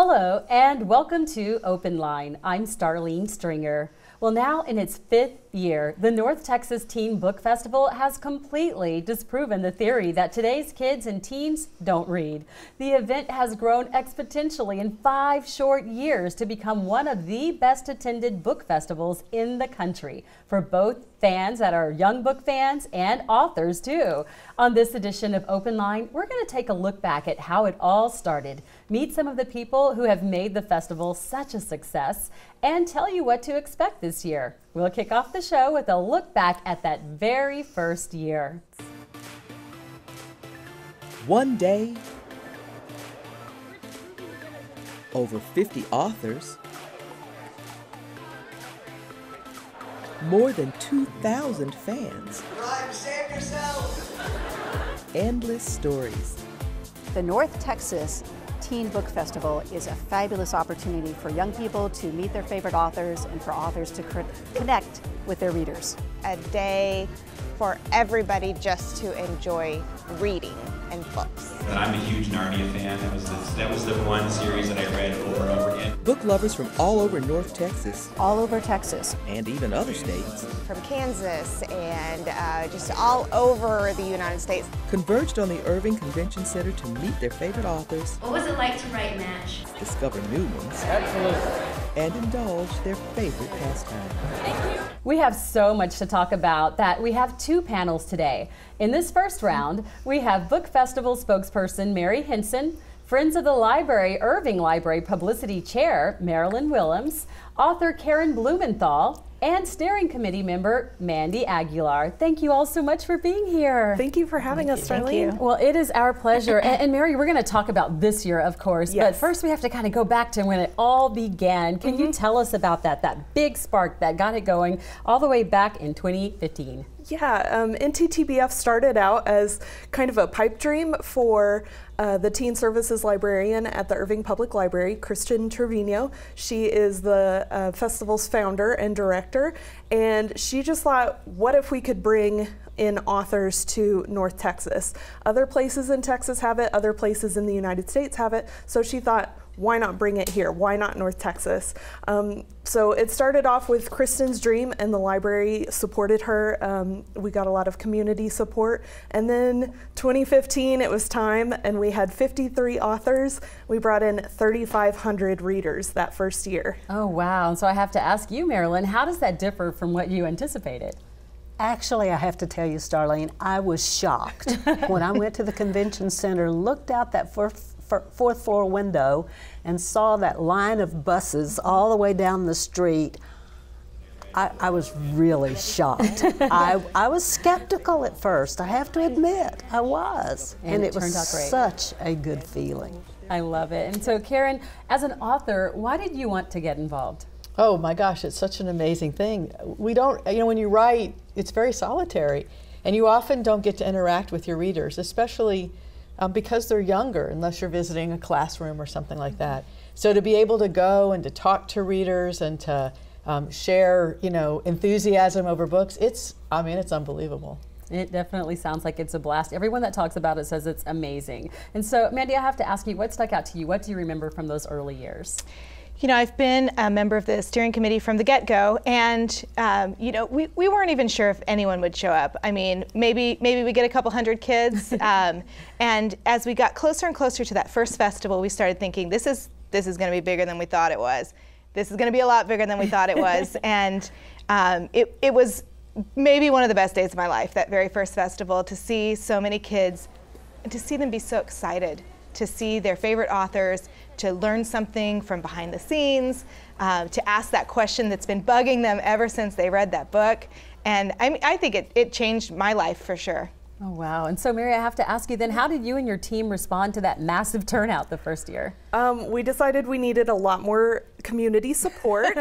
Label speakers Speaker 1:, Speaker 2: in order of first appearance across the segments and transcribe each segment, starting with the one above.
Speaker 1: Hello and welcome to Open Line. I'm Starlene Stringer. Well, now in its 5th year, the North Texas Teen Book Festival has completely disproven the theory that today's kids and teens don't read. The event has grown exponentially in 5 short years to become one of the best attended book festivals in the country for both fans that are young book fans and authors too. On this edition of Open Line, we're going to take a look back at how it all started, meet some of the people who have made the festival such a success, and tell you what to expect this year. We'll kick off the show with a look back at that very first year.
Speaker 2: One day, over 50 authors, more than 2,000 fans,
Speaker 3: Rhyme, save yourself.
Speaker 2: Endless stories.
Speaker 4: The North Texas Teen Book Festival is a fabulous opportunity for young people to meet their favorite authors and for authors to connect with their readers.
Speaker 5: A day for everybody just to enjoy reading and books.
Speaker 6: I'm a huge Narnia fan. That was the one series that I read over and over again.
Speaker 2: Book lovers from all over North Texas.
Speaker 4: All over Texas.
Speaker 2: And even other states.
Speaker 5: From Kansas and just all over the United States.
Speaker 2: Converged on the Irving Convention Center to meet their favorite authors.
Speaker 7: What was it like to write MASH?
Speaker 2: Discover new ones.
Speaker 3: Absolutely.
Speaker 2: And indulge their favorite pastime.
Speaker 7: Thank you.
Speaker 1: We have so much to talk about that we have 2 panels today. In this first round, we have Book Festival spokesperson Mary Henson, Friends of the Library Irving Library Publicity Chair Marilyn Willems, author Karen Blumenthal, and steering committee member Mandy Aguilar. Thank you all so much for being here.
Speaker 8: Thank you for having us, Starlene.
Speaker 1: Well, it is our pleasure. and Mary, we're going to talk about this year, of course,
Speaker 8: Yes.
Speaker 1: but first we have to kind of go back to when it all began. Can you tell us about that big spark that got it going all the way back in 2015?
Speaker 8: Yeah, NTTBF started out as kind of a pipe dream for the teen services librarian at the Irving Public Library, Kristen Trevino. She is the festival's founder and director, and she just thought, what if we could bring in authors to North Texas? Other places in Texas have it, other places in the United States have it, so she thought, why not bring it here? Why not North Texas? So it started off with Kristen's dream, and the library supported her. We got a lot of community support. And then 2015, it was time, and we had 53 authors. We brought in 3,500 readers that first year.
Speaker 1: Oh, wow. And so I have to ask you, Marilyn, how does that differ from what you anticipated?
Speaker 9: Actually, I have to tell you, Starlene, I was shocked when I went to the convention center, looked out that fourth floor window and saw that line of buses all the way down the street. I was really shocked. I was skeptical at first, I have to admit, I was. And it was such a good feeling.
Speaker 1: I love it. And so Karen, as an author, why did you want to get involved?
Speaker 10: Oh my gosh, it's such an amazing thing. We don't, when you write, it's very solitary, and you often don't get to interact with your readers, especially because they're younger, unless you're visiting a classroom or something like that. So to be able to go and to talk to readers and to share, enthusiasm over books, it's unbelievable.
Speaker 1: It definitely sounds like it's a blast. Everyone that talks about it says it's amazing. And so, Mandy, I have to ask you, what stuck out to you? What do you remember from those early years?
Speaker 5: I've been a member of the steering committee from the get-go, and we weren't even sure if anyone would show up. I mean, maybe we get a couple hundred kids, and as we got closer and closer to that first festival, we started thinking, this is going to be bigger than we thought it was. This is going to be a lot bigger than we thought it was, and it was maybe one of the best days of my life, that very first festival, to see so many kids, and to see them be so excited to see their favorite authors, to learn something from behind the scenes, to ask that question that's been bugging them ever since they read that book. And I think it changed my life for sure.
Speaker 1: Oh, wow. And so, Mary, I have to ask you then, how did you and your team respond to that massive turnout the first year?
Speaker 8: We decided we needed a lot more community support.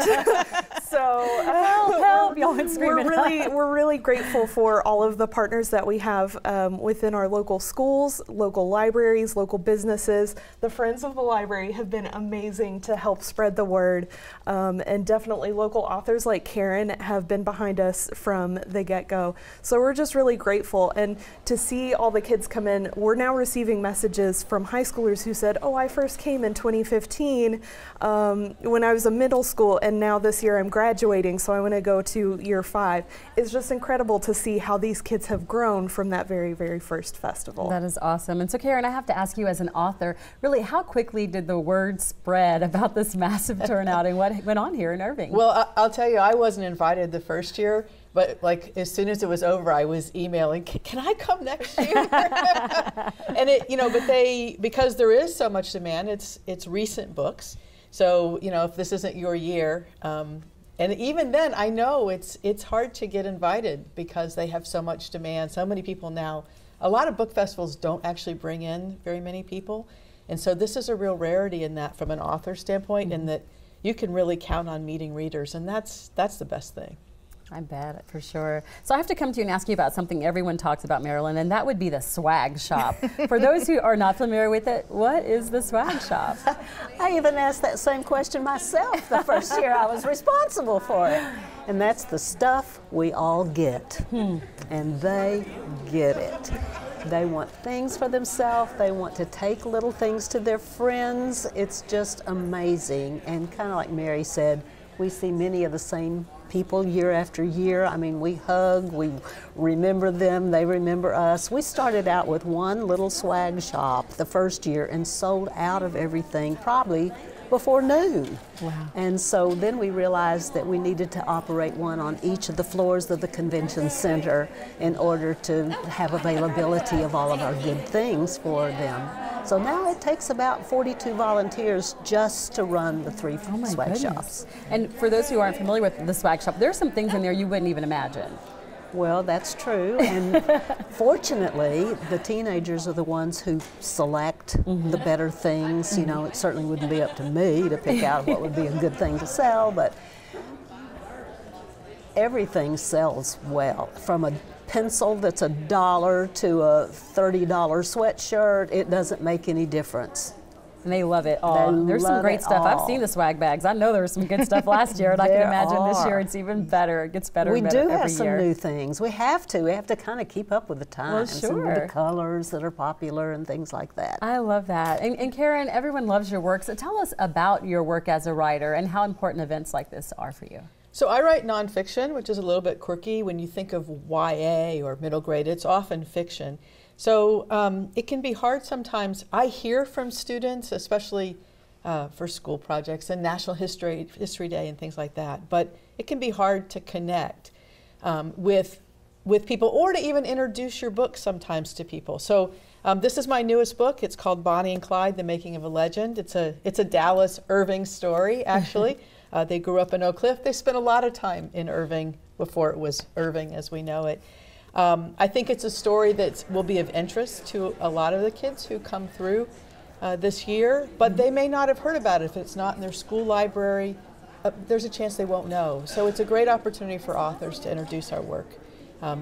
Speaker 8: So
Speaker 1: help, y'all going screaming.
Speaker 8: We're really grateful for all of the partners that we have within our local schools, local libraries, local businesses. The Friends of the Library have been amazing to help spread the word, and definitely local authors like Karen have been behind us from the get-go. So we're just really grateful, and to see all the kids come in. We're now receiving messages from high schoolers who said, oh, I first came in 2015 when I was a middle school, and now this year I'm graduating, so I want to go to year 5. It's just incredible to see how these kids have grown from that very, very first festival.
Speaker 1: That is awesome. And so Karen, I have to ask you as an author, really how quickly did the word spread about this massive turnout and what went on here in Irving?
Speaker 10: Well, I'll tell you, I wasn't invited the first year, but like as soon as it was over, I was emailing, can I come next year? And it, but because there is so much demand, it's recent books. So, if this isn't your year, and even then, I know it's hard to get invited because they have so much demand, so many people now. A lot of book festivals don't actually bring in very many people. And so this is a real rarity in that from an author standpoint, in that you can really count on meeting readers, and that's the best thing.
Speaker 1: I bet, for sure. So I have to come to you and ask you about something everyone talks about, Marilyn, and that would be the swag shop. For those who are not familiar with it, what is the swag shop?
Speaker 9: I even asked that same question myself the first year I was responsible for it. And that's the stuff we all get. And they get it. They want things for themselves. They want to take little things to their friends. It's just amazing. And kind of like Mary said, we see many of the same people year after year. I mean, we hug, we remember them, they remember us. We started out with one little swag shop the first year and sold out of everything probably before noon.
Speaker 1: Wow.
Speaker 9: And so then we realized that we needed to operate one on each of the floors of the convention center in order to have availability of all of our good things for them. So now it takes about 42 volunteers just to run the 3 swag shops.
Speaker 1: And for those who aren't familiar with the swag shop, there's some things in there you wouldn't even imagine.
Speaker 9: Well, that's true, and fortunately, the teenagers are the ones who select the better things. It certainly wouldn't be up to me to pick out what would be a good thing to sell, but everything sells well. From a pencil that's $1 to a $30 sweatshirt, it doesn't make any difference.
Speaker 1: And they love it all. There's some great stuff. I've seen the swag bags. I know there was some good stuff last year, and I can imagine this year it's even better. It gets better and better every year.
Speaker 9: We do have some new things. We have to kind of keep up with the times and with the colors that are popular and things like that.
Speaker 1: I love that. And Karen, everyone loves your work, so tell us about your work as a writer and how important events like this are for you.
Speaker 10: So I write nonfiction, which is a little bit quirky. When you think of YA or middle grade, it's often fiction. So it can be hard sometimes. I hear from students, especially for school projects and National History Day and things like that, but it can be hard to connect with people or to even introduce your book sometimes to people. So this is my newest book. It's called Bonnie and Clyde, The Making of a Legend. It's a Dallas Irving story, actually. They grew up in Oak Cliff. They spent a lot of time in Irving before it was Irving as we know it. I think it's a story that will be of interest to a lot of the kids who come through this year, but they may not have heard about it. If it's not in their school library, there's a chance they won't know. So it's a great opportunity for authors to introduce our work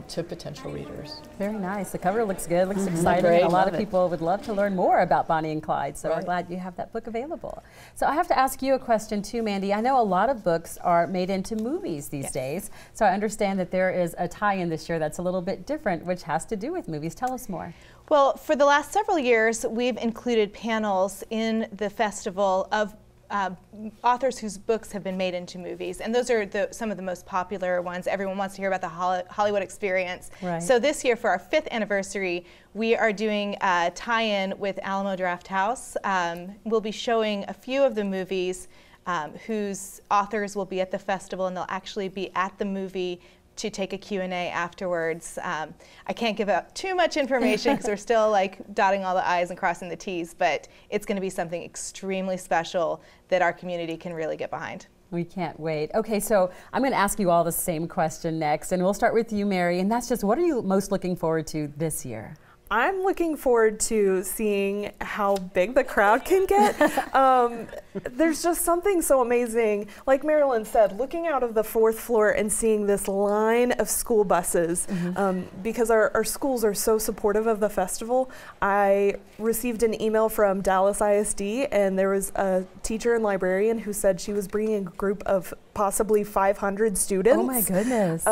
Speaker 10: to potential readers.
Speaker 1: Very nice. The cover looks good, looks exciting. And a lot of people would love to learn more about Bonnie and Clyde, so we're glad you have that book available. So I have to ask you a question too, Mandy. I know a lot of books are made into movies these days, so I understand that there is a tie-in this year that's a little bit different, which has to do with movies. Tell us more.
Speaker 5: Well, for the last several years, we've included panels in the festival of authors whose books have been made into movies, and those are some of the most popular ones. Everyone wants to hear about the Hollywood experience.
Speaker 1: Right.
Speaker 5: So this year, for our 5th anniversary, we are doing a tie-in with Alamo Drafthouse. We'll be showing a few of the movies whose authors will be at the festival, and they'll actually be at the movie to take a Q&A afterwards. I can't give out too much information because we're still like dotting all the I's and crossing the T's, but it's going to be something extremely special that our community can really get behind.
Speaker 1: We can't wait. Okay, so I'm going to ask you all the same question next, and we'll start with you, Mary, and that's just, what are you most looking forward to this year?
Speaker 8: I'm looking forward to seeing how big the crowd can get. There's just something so amazing. Like Marilyn said, looking out of the 4th floor and seeing this line of school buses, because our schools are so supportive of the festival. I received an email from Dallas ISD, and there was a teacher and librarian who said she was bringing a group of possibly 500 students.
Speaker 1: Oh my goodness.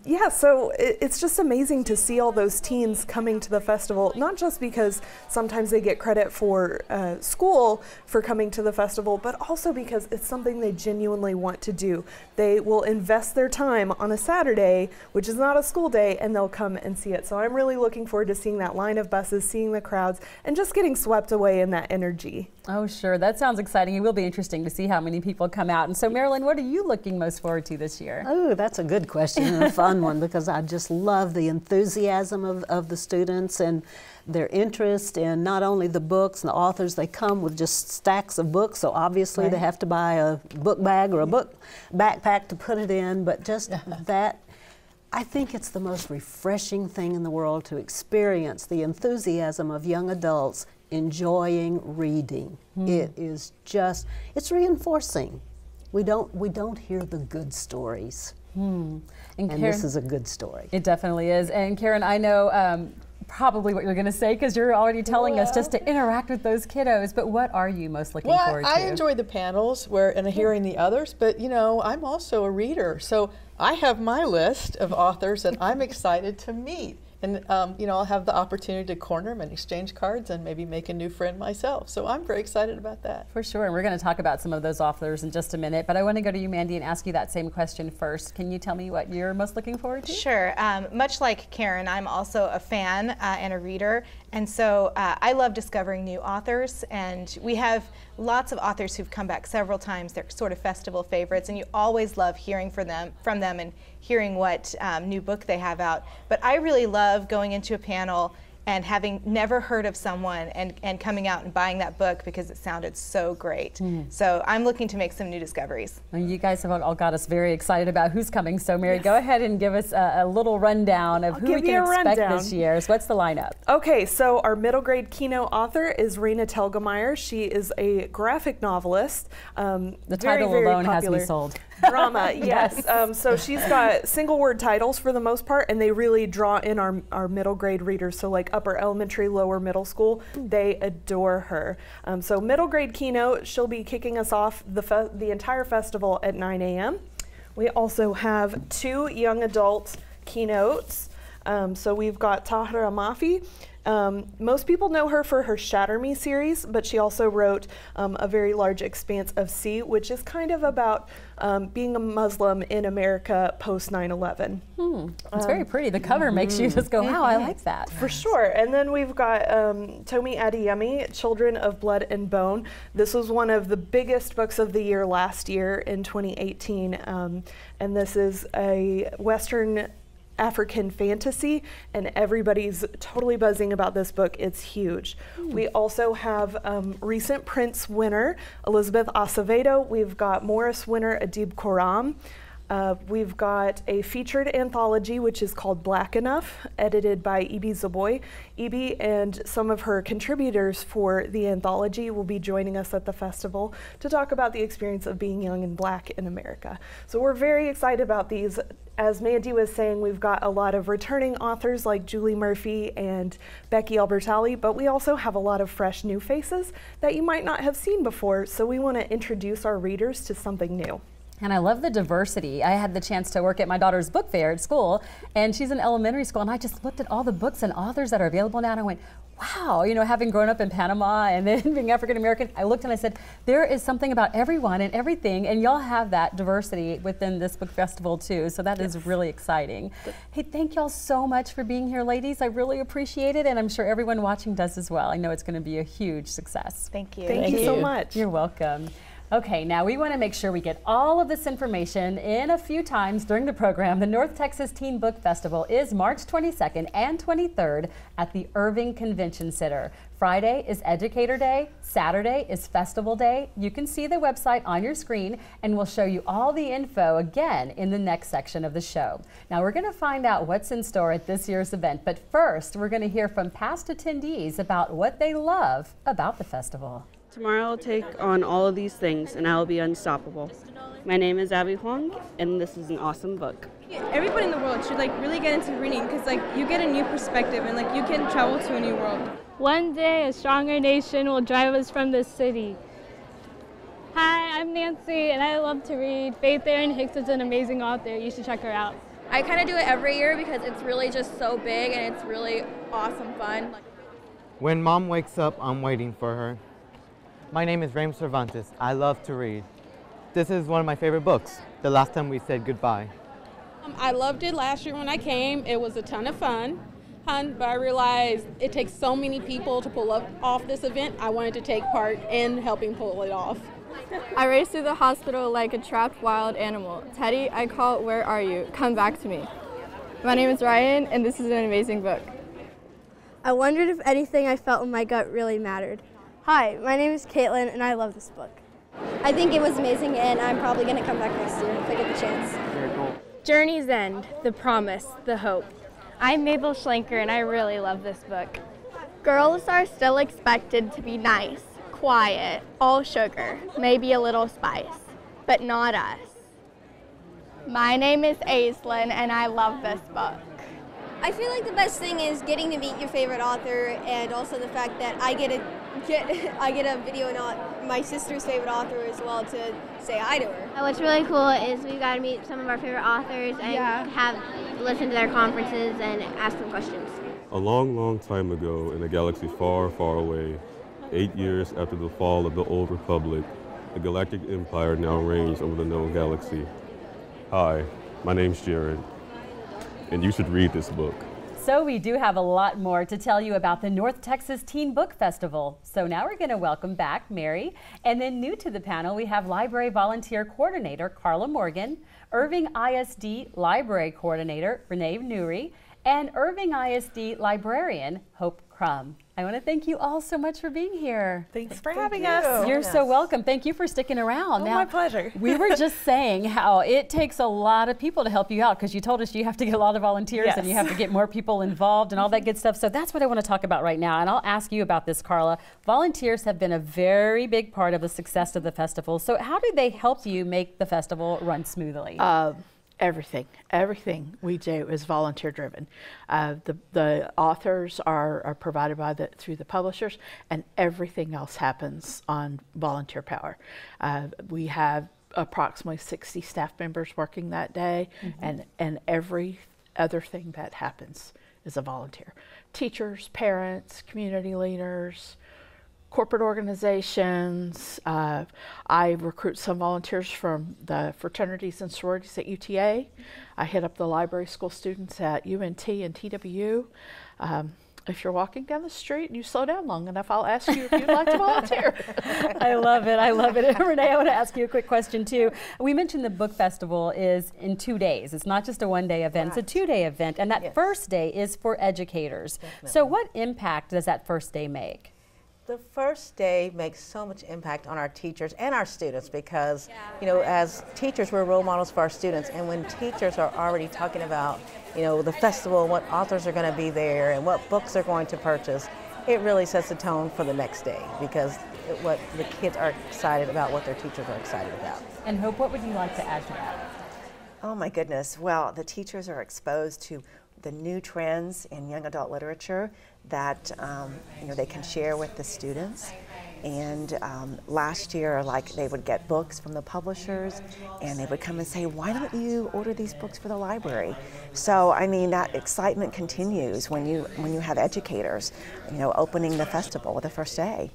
Speaker 8: Yeah, so it's just amazing to see all those teens coming to the festival, not just because sometimes they get credit for school for coming to the festival, but also because it's something they genuinely want to do. They will invest their time on a Saturday, which is not a school day, and they'll come and see it. So I'm really looking forward to seeing that line of buses, seeing the crowds, and just getting swept away in that energy.
Speaker 1: Oh, sure. That sounds exciting. It will be interesting to see how many people come out. And so, Marilyn, what are you looking most forward to this year?
Speaker 9: Oh, that's a good question and a fun one, because I just love the enthusiasm of the students and their interest in not only the books and the authors. They come with just stacks of books, so obviously they have to buy a book bag or a book backpack to put it in, but just that. I think it's the most refreshing thing in the world to experience the enthusiasm of young adults enjoying reading. It is just, it's reinforcing. We don't hear the good stories. And
Speaker 1: Karen,
Speaker 9: this is a good story.
Speaker 1: It definitely is. And Karen, I know probably what you're going to say, because you're already telling us just to interact with those kiddos, but what are you most looking forward to?
Speaker 10: I enjoy the panels and hearing the others, but you know, I'm also a reader, so I have my list of authors that I'm excited to meet. And you know, I'll have the opportunity to corner them and exchange cards and maybe make a new friend myself. So I'm very excited about that.
Speaker 1: For sure, and we're going to talk about some of those authors in just a minute, but I want to go to you, Mandy, and ask you that same question first. Can you tell me what you're most looking forward to?
Speaker 5: Sure. Much like Karen, I'm also a fan and a reader, and so I love discovering new authors, and we have lots of authors who've come back several times. They're sort of festival favorites, and you always love hearing from them and hearing what new book they have out. But I really love going into a panel and having never heard of someone and coming out and buying that book because it sounded so great. So I'm looking to make some new discoveries.
Speaker 1: Well, you guys have all got us very excited about who's coming. So Mary, go ahead and give us a little rundown of who we can expect this year. So what's the lineup?
Speaker 8: Okay, so our middle grade keynote author is Raina Telgemeier. She is a graphic novelist.
Speaker 1: The title alone has me sold.
Speaker 8: Drama, yes. So she's got single word titles for the most part, and they really draw in our middle grade readers. So like upper elementary, lower middle school, they adore her. So middle grade keynote, she'll be kicking us off the entire festival at 9 a.m. We also have 2 young adult keynotes. So we've got Tahira Mafi. Most people know her for her Shatter Me series, but she also wrote A Very Large Expanse of Sea, which is kind of about being a Muslim in America post 9/11.
Speaker 1: It's very pretty. The cover makes you just go, wow, I like that.
Speaker 8: For sure. And then we've got Tomi Adeyemi, Children of Blood and Bone. This was one of the biggest books of the year last year in 2018, and this is a Western African fantasy, and everybody's totally buzzing about this book. It's huge. We also have recent Prince winner Elizabeth Acevedo. We've got Morris winner Adib Khorram. We've got a featured anthology which is called Black Enough, edited by Ibi Zaboy. Ibi and some of her contributors for the anthology will be joining us at the festival to talk about the experience of being young and black in America. So we're very excited about these. As Mandy was saying, we've got a lot of returning authors like Julie Murphy and Becky Albertalli, but we also have a lot of fresh new faces that you might not have seen before, so we want to introduce our readers to something new.
Speaker 1: And I love the diversity. I had the chance to work at my daughter's book fair at school, and she's in elementary school, and I just looked at all the books and authors that are available now, and I went, wow, you know, having grown up in Panama and then being African American, I looked and I said, there is something about everyone and everything, and y'all have that diversity within this book festival too, so that is really exciting. Hey, thank y'all so much for being here, ladies. I really appreciate it, and I'm sure everyone watching does as well. I know it's going to be a huge success.
Speaker 5: Thank you.
Speaker 8: Thank you so much.
Speaker 1: You're welcome. Okay, now we want to make sure we get all of this information in a few times during the program. The North Texas Teen Book Festival is March 22nd and 23rd at the Irving Convention Center. Friday is Educator Day, Saturday is Festival Day. You can see the website on your screen, and we'll show you all the info again in the next section of the show. Now we're going to find out what's in store at this year's event, but first we're going to hear from past attendees about what they love about the festival.
Speaker 11: Tomorrow I'll take on all of these things and I will be unstoppable. My name is Abby Huang and this is an awesome book.
Speaker 12: Everybody in the world should really get into reading because you get a new perspective and you can travel to a new world.
Speaker 13: One day a stronger nation will drive us from this city. Hi, I'm Nancy and I love to read. Faith Erin Hicks is an amazing author. You should check her out.
Speaker 14: I kind of do it every year because it's really just so big and it's really awesome fun.
Speaker 15: When Mom wakes up, I'm waiting for her. My name is Raim Cervantes. I love to read. This is one of my favorite books, The Last Time We Said Goodbye.
Speaker 16: I loved it last year when I came. It was a ton of fun, but I realized it takes so many people to pull off this event. I wanted to take part in helping pull it off.
Speaker 17: I raced through the hospital like a trapped wild animal. Teddy, I call, where are you? Come back to me. My name is Ryan, and this is an amazing book.
Speaker 18: I wondered if anything I felt in my gut really mattered. Hi, my name is Caitlin, and I love this book.
Speaker 19: I think it was amazing, and I'm probably going to come back next year if I get the chance.
Speaker 15: Very cool.
Speaker 20: Journey's End, The Promise, The Hope. I'm Mabel Schlenker, and I really love this book.
Speaker 21: Girls are still expected to be nice, quiet, all sugar, maybe a little spice, but not us. My name is Aislinn, and I love this book.
Speaker 19: I feel like the best thing is getting to meet your favorite author, and also the fact that I get a video on my sister's favorite author as well to say hi to her.
Speaker 22: What's really cool is we got to meet some of our favorite authors and listen to their conferences and ask them questions.
Speaker 23: A long, long time ago in a galaxy far, far away, 8 years after the fall of the old republic, the galactic empire now reigns over the known galaxy. Hi, my name's Jared, and you should read this book.
Speaker 1: So we do have a lot more to tell you about the North Texas Teen Book Festival. So now we're going to welcome back Mary. And then new to the panel, we have Library Volunteer Coordinator Carla Morgan, Irving ISD Library Coordinator Renee Nuri, and Irving ISD Librarian Hope Crum. I want to thank you all so much for being here.
Speaker 8: Thanks for having us.
Speaker 1: You're so welcome. Thank you for sticking around.
Speaker 8: Now, my pleasure.
Speaker 1: We were just saying how it takes a lot of people to help you out because you told us you have to get a lot of volunteers and you have to get more people involved and all that good stuff. So that's what I want to talk about right now. And I'll ask you about this, Carla. Volunteers have been a very big part of the success of the festival. So how do they help you make the festival run smoothly?
Speaker 24: Everything we do is volunteer driven. The authors are provided through the publishers, and everything else happens on volunteer power. We have approximately 60 staff members working that day, and every other thing that happens is a volunteer. Teachers, parents, community leaders, corporate organizations. I recruit some volunteers from the fraternities and sororities at UTA. I hit up the library school students at UNT and TWU. If you're walking down the street and you slow down long enough, I'll ask you if you'd like to volunteer.
Speaker 1: I love it. I love it. And Renee, I want to ask you a quick question too. We mentioned the book festival is in 2 days. It's not just a one-day event. It's a 2-day event, and that first day is for educators.
Speaker 25: Definitely.
Speaker 1: So what impact does that first day make?
Speaker 25: The first day makes so much impact on our teachers and our students because, you know, as teachers, we're role models for our students. And when teachers are already talking about, you know, the festival, what authors are going to be there and what books they're going to purchase, it really sets the tone for the next day because what the kids are excited about, what their teachers are excited about.
Speaker 1: And Hope, what would you like to add to that?
Speaker 26: Oh my goodness. Well, the teachers are exposed to the new trends in young adult literature that you know, they can share with the students. And last year, they would get books from the publishers, and they would come and say, "Why don't you order these books for the library?" So, I mean, that excitement continues when you have educators, you know, opening the festival the first day.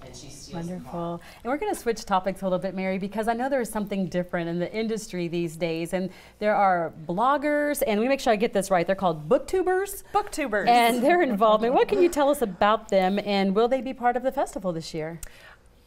Speaker 1: Wonderful. And we're going to switch topics a little bit, Mary, because I know there is something different in the industry these days, and there are bloggers, and we make sure I get this right. They're called Booktubers.
Speaker 8: Booktubers.
Speaker 1: And their involvement. What can you tell us about them, and will they be part of the festival this year?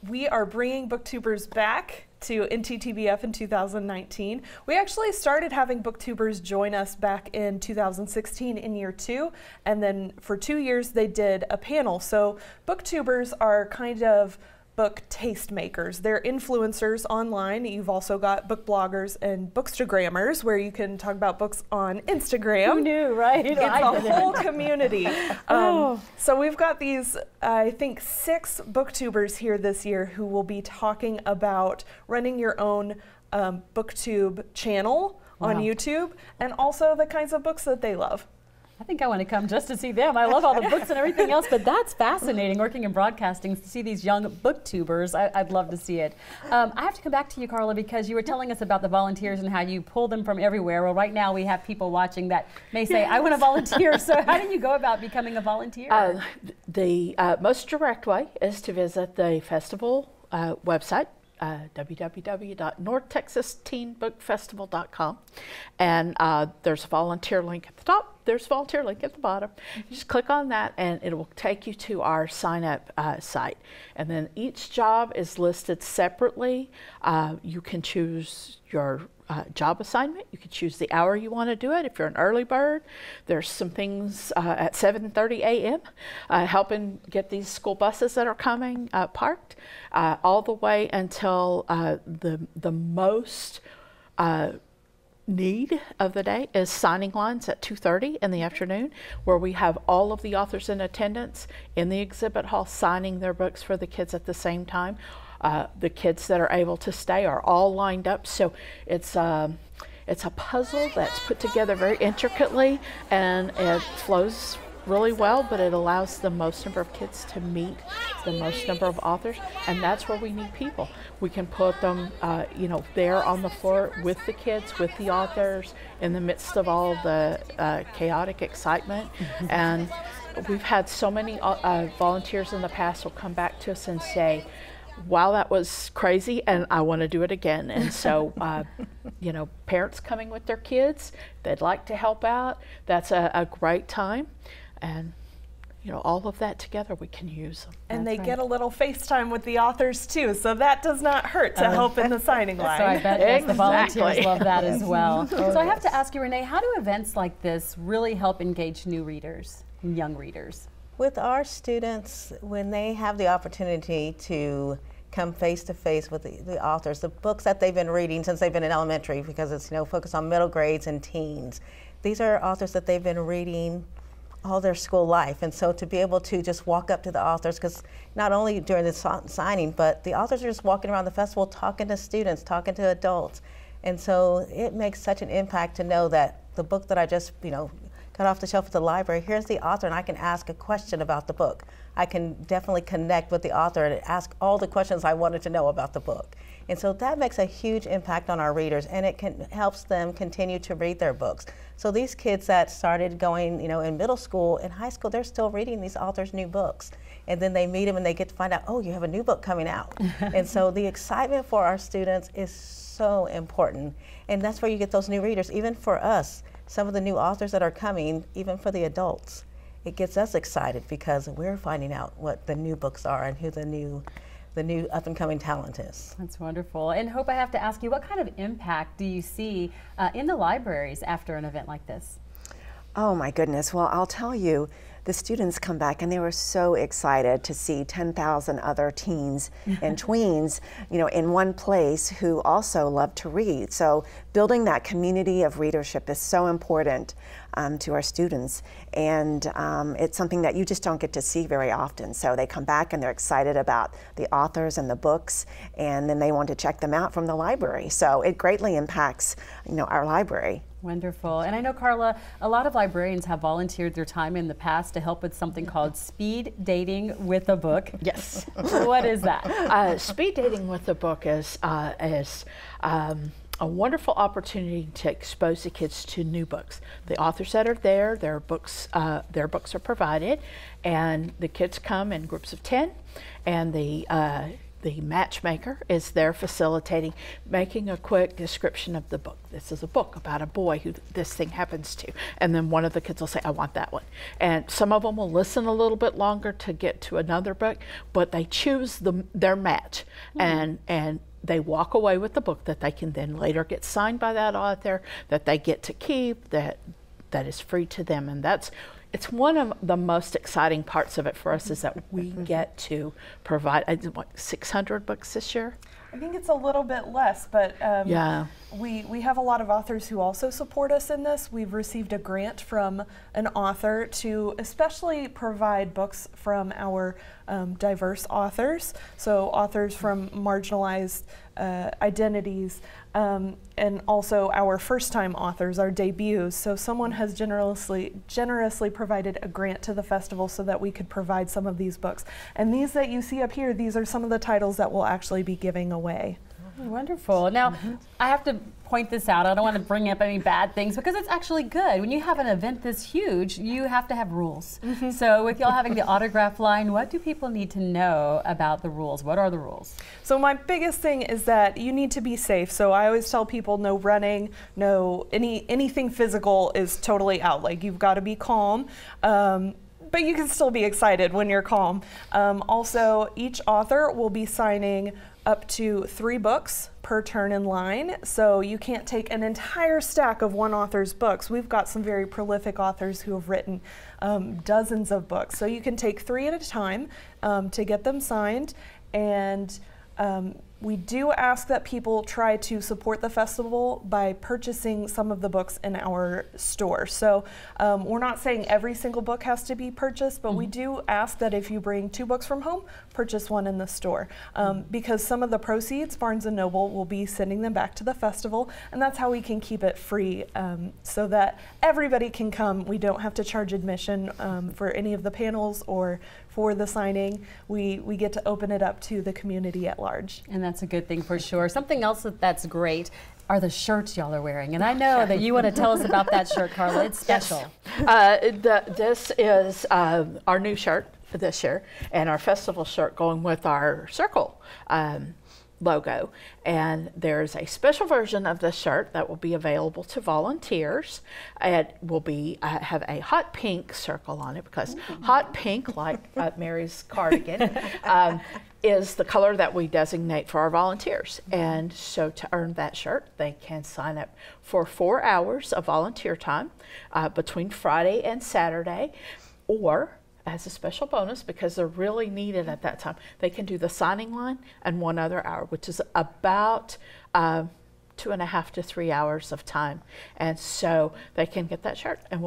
Speaker 8: we are bringing Booktubers back to NTTBF in 2019. We actually started having Booktubers join us back in 2016 in year 2, and then for 2 years they did a panel. So Booktubers are kind of book tastemakers. They're influencers online. You've also got book bloggers and bookstagrammers, where you can talk about books on Instagram.
Speaker 1: Who knew, right?
Speaker 8: It's a whole community. So we've got these, I think, 6 Booktubers here this year who will be talking about running your own Booktube channel on YouTube, and also the kinds of books that they love.
Speaker 1: I think I want to come just to see them. I love all the books and everything else, but that's fascinating, working in broadcasting, to see these young booktubers. I'd love to see it. I have to come back to you, Carla, because you were telling us about the volunteers and how you pull them from everywhere. Well, right now we have people watching that may say, I want to volunteer. So how do you go about becoming a volunteer?
Speaker 24: The most direct way is to visit the festival website, www.northtexasteenbookfestival.com, and there's a volunteer link at the top. There's a volunteer link at the bottom. You just click on that and it will take you to our sign up site, and then each job is listed separately. You can choose your job assignment. You can choose the hour you want to do it. If you're an early bird, there's some things at 7:30 a.m. Helping get these school buses that are coming parked, all the way until the most need of the day is signing lines at 2:30 in the afternoon, where we have all of the authors in attendance in the exhibit hall signing their books for the kids at the same time. The kids that are able to stay are all lined up, so it's a puzzle that's put together very intricately, and it flows really well, but it allows the most number of kids to meet the most number of authors, and that's where we need people. We can put them, there on the floor with the kids, with the authors, in the midst of all the chaotic excitement. And we've had so many volunteers in the past will come back to us and say, wow, that was crazy, and I want to do it again. And so, parents coming with their kids, they'd like to help out. That's a great time. And, all of that together, we can use them.
Speaker 8: And they get a little FaceTime with the authors, too, so that does not hurt to help in the signing line.
Speaker 1: So I bet the volunteers love that as well. So I have to ask you, Renee, how do events like this really help engage new readers, young readers?
Speaker 25: With our students, when they have the opportunity to come face to face with the authors, the books that they've been reading since they've been in elementary, because it's focused on middle grades and teens. These are authors that they've been reading all their school life, and so to be able to just walk up to the authors, because not only during the signing, but the authors are just walking around the festival talking to students, talking to adults, and so it makes such an impact to know that the book that I just got off the shelf at the library, here's the author, and I can ask a question about the book. I can definitely connect with the author and ask all the questions I wanted to know about the book. And so that makes a huge impact on our readers, and it helps them continue to read their books. So these kids that started going, in middle school and high school, they're still reading these authors' new books. And then they meet them and they get to find out, oh, you have a new book coming out. And so the excitement for our students is so important. And that's where you get those new readers. Even for us, some of the new authors that are coming, even for the adults, it gets us excited because we're finding out what the new books are and who the new up-and-coming talent is.
Speaker 1: That's wonderful. And Hope, I have to ask you, what kind of impact do you see in the libraries after an event like this?
Speaker 26: Oh my goodness, well, I'll tell you, the students come back and they were so excited to see 10,000 other teens and tweens, in one place who also love to read. So building that community of readership is so important to our students, and it's something that you just don't get to see very often. So they come back and they're excited about the authors and the books, and then they want to check them out from the library. So it greatly impacts, our library.
Speaker 1: Wonderful. And I know, Carla, a lot of librarians have volunteered their time in the past to help with something called speed dating with a book.
Speaker 24: Yes.
Speaker 1: What is that?
Speaker 24: Speed dating with a book is a wonderful opportunity to expose the kids to new books. The authors that are there, their books are provided, and the kids come in groups of 10, and the the matchmaker is there facilitating, making a quick description of the book. This is a book about a boy who this thing happens to. And then one of the kids will say, I want that one. And some of them will listen a little bit longer to get to another book, but they choose their match. And they walk away with the book that they can then later get signed by that author, that they get to keep, that is free to them. And it's one of the most exciting parts of it for us, is that we get to provide, what, 600 books this year?
Speaker 8: I think it's a little bit less, but
Speaker 24: yeah.
Speaker 8: We have a lot of authors who also support us in this. We've received a grant from an author to especially provide books from our diverse authors, so authors from marginalized identities, and also our first-time authors, our debuts. So someone has generously provided a grant to the festival so that we could provide some of these books. And these that you see up here, these are some of the titles that we'll actually be giving away.
Speaker 1: Wonderful. Now, I have to point this out. I don't want to bring up any bad things because it's actually good. When you have an event this huge, you have to have rules. So with y'all having the autograph line, what do people need to know about the rules? What are the rules?
Speaker 8: So my biggest thing is that you need to be safe. So I always tell people no running, no anything physical is totally out. Like, you've got to be calm. But you can still be excited when you're calm. Also, each author will be signing up to 3 books per turn in line, so you can't take an entire stack of one author's books. We've got some very prolific authors who have written dozens of books, so you can take 3 at a time to get them signed. And we do ask that people try to support the festival by purchasing some of the books in our store. So we're not saying every single book has to be purchased, but we do ask that if you bring 2 books from home, purchase one in the store. Because some of the proceeds, Barnes & Noble will be sending them back to the festival, and that's how we can keep it free so that everybody can come. We don't have to charge admission for any of the panels or for the signing. We get to open it up to the community at large.
Speaker 1: And that's a good thing for sure. Something else that's great are the shirts y'all are wearing. And I know that you want to tell us about that shirt, Carla. It's special.
Speaker 24: This is our new shirt this year, and our festival shirt going with our circle logo. And there's a special version of this shirt that will be available to volunteers. It will be have a hot pink circle on it, because hot pink, like Mary's cardigan, is the color that we designate for our volunteers. And so to earn that shirt, they can sign up for 4 hours of volunteer time between Friday and Saturday, or as a special bonus, because they're really needed at that time, they can do the signing line and 1 other hour, which is about 2.5 to 3 hours of time. And so they can get that shirt, and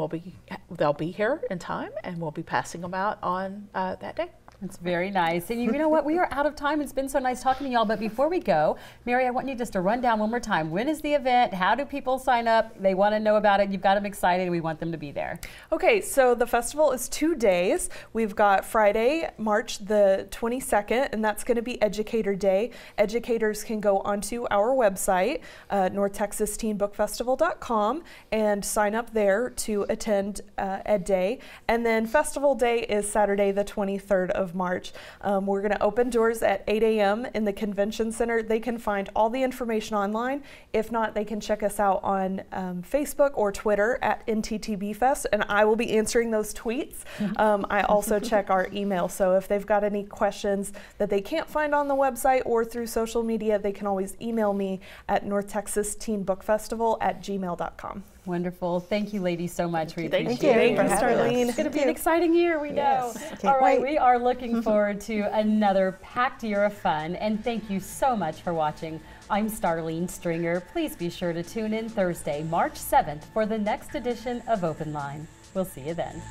Speaker 24: they'll be here in time, and we'll be passing them out on that day.
Speaker 1: It's very nice. And you know what? We are out of time. It's been so nice talking to y'all. But before we go, Mary, I want you just to run down one more time. When is the event? How do people sign up? They want to know about it. You've got them excited, and we want them to be there.
Speaker 8: Okay, so the festival is 2 days. We've got Friday, March the 22nd, and that's going to be Educator Day. Educators can go onto our website, NorthTexasTeenBookFestival.com, and sign up there to attend Ed Day. And then Festival Day is Saturday the 23rd of March. We're going to open doors at 8 a.m. in the Convention Center. They can find all the information online. If not, they can check us out on Facebook or Twitter at NTTBFest, and I will be answering those tweets. I also check our email, so if they've got any questions that they can't find on the website or through social media, they can always email me at NorthTexasTeenBookFestival@gmail.com.
Speaker 1: Wonderful. Thank you, ladies, so much. We
Speaker 8: Thank
Speaker 1: appreciate it.
Speaker 8: you, Starlene.
Speaker 1: It's going to be an exciting year, we know. All right, we are looking forward to another packed year of fun, and thank you so much for watching. I'm Starlene Stringer. Please be sure to tune in Thursday, March 7th for the next edition of Open Line. We'll see you then.